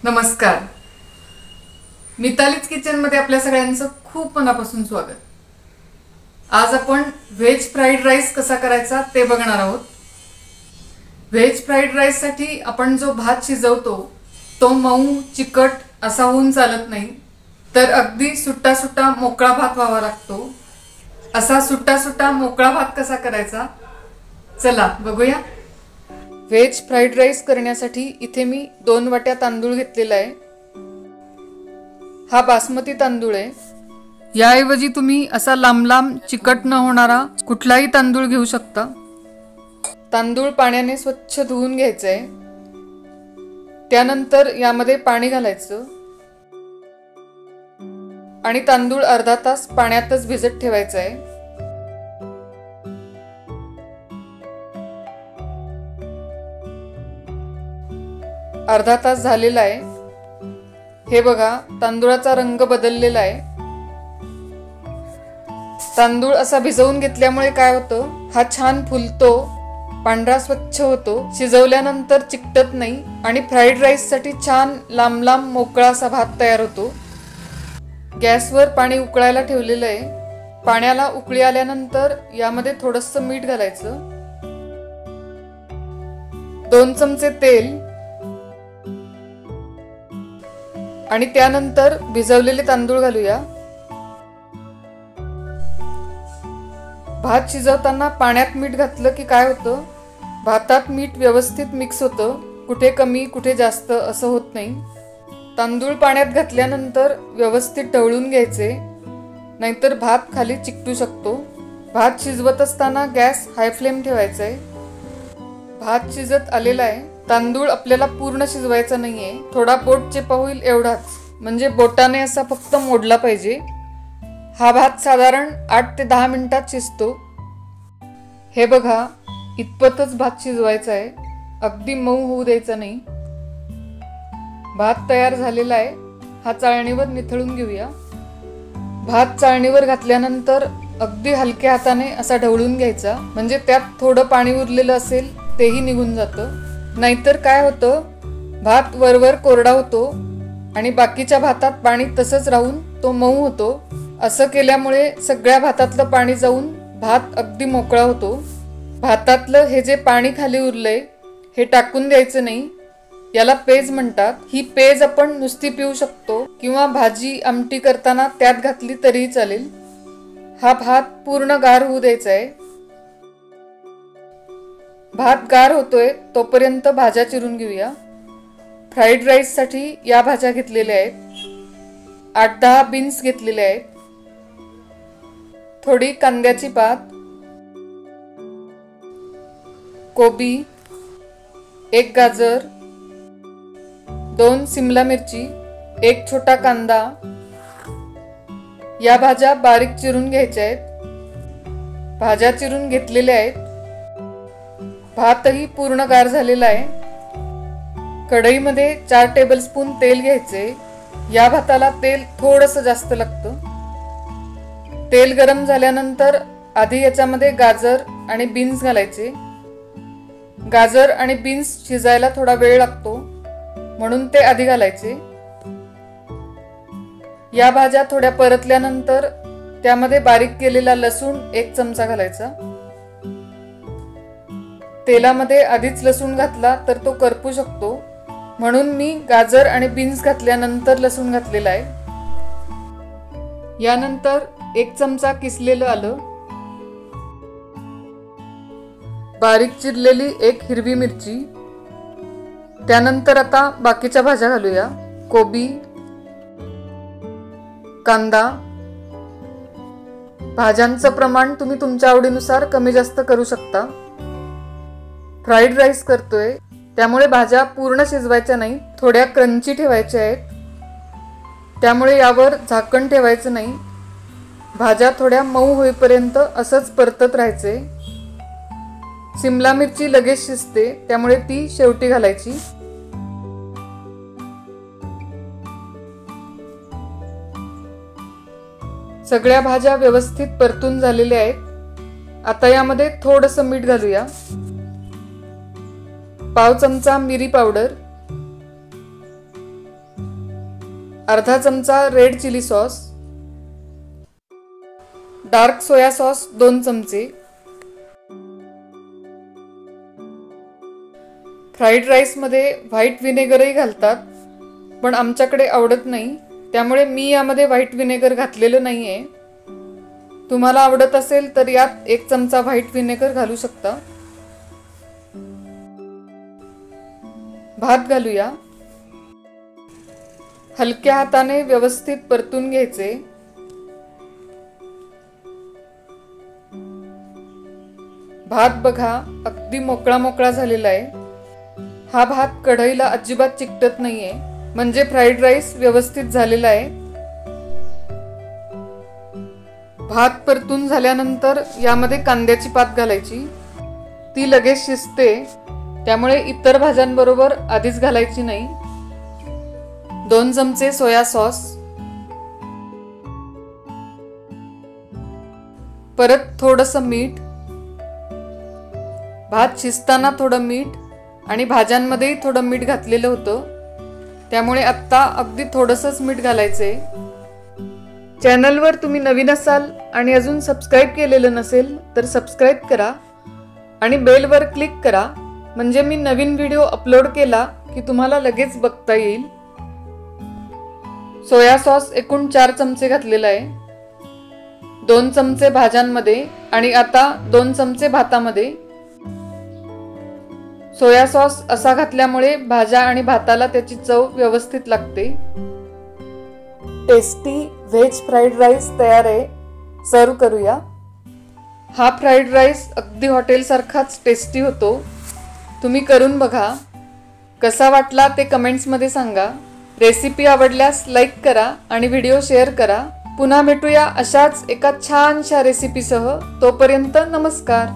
नमस्कार. मितालीज किचन मध्ये आपल्या सगळ्यांचं खूप मनापासून स्वागत. आज आपण व्हेज फ्राईड राईस कसा करायचा ते बघणार आहोत. व्हेज फ्राईड राईस साठी आपण जो भात शिजवतो तो मऊ चिकट असा होऊन चालत नाही, तर अगदी सुट्टा सुट्टा मोकळा भात व्हावा लागतो. असा सुट्टा सुट्टा मोकळा भात कसा करायचा चला बघूया. व्हेज फ्राईड राईस करण्यासाठी इथे मी 2 वाट्या तांदूळ घेतलेला आहे. हा बासमती तांदूळ आहे. याऐवजी तुम्ही असा लांब लांब चिकट न होणारा कुठलाही तांदूळ घेऊ शकता. तांदूळ पाण्याने स्वच्छ धुवून घ्यायचं आहे. त्यानंतर यामध्ये पाणी घालायचं आणि तांदूळ अर्धा तास पाण्यातच भिजत ठेवायचं आहे. अर्धा तास झालेला आहे. हे बघा, तांदूळाचा रंग बदललेला आहे. तांदूळ असा भिजवून घेतल्यामुळे काय होतं, हा छान फुलतो, पांढरा स्वच्छ होतो, शिजवल्यानंतर चिकटत नाही आणि फ्राईड राईस साठी छान लांब लांब मोकळा असा भात तयार होतो. गॅसवर पाणी उकळायला ठेवलेलं आहे. पाण्याला उकळी आल्यानंतर यामध्ये थोडंसं मीठ घालायचं, 2 चमचे तेल आणि त्यानंतर भिजवलेले तांदूळ घालूया. भात शिजवताना पाण्यात मीठ घातलं की काय होतं, भातात मीठ व्यवस्थित मिक्स होतं, कुठे कमी कुठे जास्त असं होत नाही. तांदूळ पाण्यात घातल्यानंतर व्यवस्थित ढवळून घ्यायचे, नाहीतर भात खाली चिकटू शकतो. भात शिजवत असताना गॅस हाय फ्लेम ठेवायचा आहे. भात शिजत आलेला आहे. तांदूळ आपल्याला पूर्ण शिजवायचा नाहीये, थोडा बोट चेपा होईल एवढाच, म्हणजे बोटाने असा फक्त मोडला पाहिजे. हा भात साधारण 8 ते 10 मिनिटात शिजतो. हे बघा, इतपतच भात शिजवायचा आहे, अगदी मऊ होऊ द्यायचा नाही. भात तयार झालेला आहे. हा चाळणीवर निथळून घेऊया. भात चाळणीवर घातल्यानंतर अगदी हलक्या हाताने असा ढवळून घ्यायचा, म्हणजे त्यात थोडं पाणी उरलेलं असेल तेही निघून जातं. नाहीतर काय होतं, भात वरवर कोरडा होतो आणि बाकीच्या भातात पाणी तसंच राहून तो मऊ होतो. असं केल्यामुळे सगळ्या भातातलं पाणी जाऊन भात अगदी मोकळा होतो. भातातलं हे जे पाणी खाली उरलंय हे टाकून द्यायचं नाही, याला पेज म्हणतात. ही पेज आपण नुसती पिऊ शकतो किंवा भाजी आमटी करताना त्यात घातली तरीही चालेल. हा भात पूर्ण गार होऊ द्यायचा आहे. भात गार होतोय तोपर्यंत भाज्या चिरून घेऊया. फ्राईड राईस साठी या भाज्या घेतलेल्या आहेत. 8-10 बीन्स घेतलेले आहेत, थोडी कांद्याची पात, कोबी, 1 गाजर, 2 सिमला मिरची, 1 छोटा कांदा. या भाज्या बारीक चिरून घ्यायच्या आहेत. भाज्या चिरून घेतलेल्या आहेत. भातही पूर्ण गार झालेला आहे. कढईमध्ये 4 टेबलस्पून तेल घ्यायचे. या भाताला तेल थोडंसं जास्त लागतं. तेल गरम झाल्यानंतर आधी याच्यामध्ये गाजर आणि बीन्स घालायचे. गाजर आणि बीन्स शिजायला थोडा वेळ लागतो, म्हणून ते आधी घालायचे. या भाज्या थोड्या परतल्यानंतर त्यामध्ये बारीक केलेला लसूण 1 चमचा घालायचा. तेलामध्ये आधीच लसूण घातला तर तो करपू शकतो, म्हणून मी गाजर आणि बीन्स घातल्यानंतर लसूण घातलेला आहे. यानंतर 1 चमचा किसलेलं आलं, बारीक चिरलेली 1 हिरवी मिरची. त्यानंतर आता बाकीच्या भाज्या घालूया. कोबी, कांदा. भाज्यांचं प्रमाण तुम्ही तुमच्या आवडीनुसार कमी जास्त करू शकता. फ्राईड राईस करतोय त्यामुळे भाज्या पूर्ण शिजवायच्या नाही, थोड्या क्रंची ठेवायच्या आहेत. त्यामुळे यावर झाकण ठेवायचं नाही. भाज्या थोड्या मऊ होईपर्यंत असंच परतत राहायचे. सिमला मिरची लगेच शिजते, त्यामुळे ती शेवटी घालायची. सगळ्या भाज्या व्यवस्थित परतून झालेल्या आहेत. आता यामध्ये थोडंसं मीठ घालूया. पाव चमचा मिरी पावडर, अर्धा चमचा red chilli sauce, dark soya sauce 2 चमचे, फ्राईड राईसमध्ये व्हाईट विनेगरही घालतात, पण आमच्याकडे आवडत नाही, त्यामुळे मी यामध्ये व्हाईट विनेगर घातलेलं नाही आहे. तुम्हाला आवडत असेल तर यात 1 चमचा व्हाईट विनेगर घालू शकता. भात घालूया. हलक्या हाताने व्यवस्थित परतून घ्यायचे. भात बघा अगदी मोकळा मोकळा झालेला आहे. हा भात कढईला अजिबात चिकटत नाहीये, म्हणजे फ्राईड राईस व्यवस्थित झालेला आहे. भात परतून झाल्यानंतर यामध्ये कांद्याची पात घालायची. ती लगेच शिजते, त्यामुळे इतर भाज्यांबरोबर आधीच घालायची नाही. 2 चमचे सोया सॉस, परत थोडंसं मीठ. भात शिजताना थोडं मीठ आणि भाज्यांमध्येही थोडं मीठ घातलेलं होतं, त्यामुळे आत्ता अगदी थोडंसंच मीठ घालायचंय. चॅनलवर तुम्ही नवीन असाल आणि अजून सबस्क्राईब केलेलं नसेल तर सबस्क्राईब करा आणि बेलवर क्लिक करा, म्हणजे मी नवीन व्हिडिओ अपलोड केला की तुम्हाला लगेच बघता येईल. सोया सॉस एकूण 4 चमचे घातलेला आहे. 2 चमचे भाज्यांमध्ये आणि आता 2 चमचे भातामध्ये. सोया सॉस असा घातल्यामुळे भाज्या आणि भाताला त्याची चव व्यवस्थित लागते. टेस्टी व्हेज फ्राईड राईस तयार आहे. सर्व करूया. हा फ्राईड राईस अगदी हॉटेलसारखाच टेस्टी होतो. तुम्ही करून बघा. कसा वाटला ते कमेंट्समध्ये सांगा. रेसिपी आवडल्यास लाईक करा आणि व्हिडिओ शेअर करा. पुन्हा भेटूया अशाच एका छानशा रेसिपीसह. तोपर्यंत नमस्कार.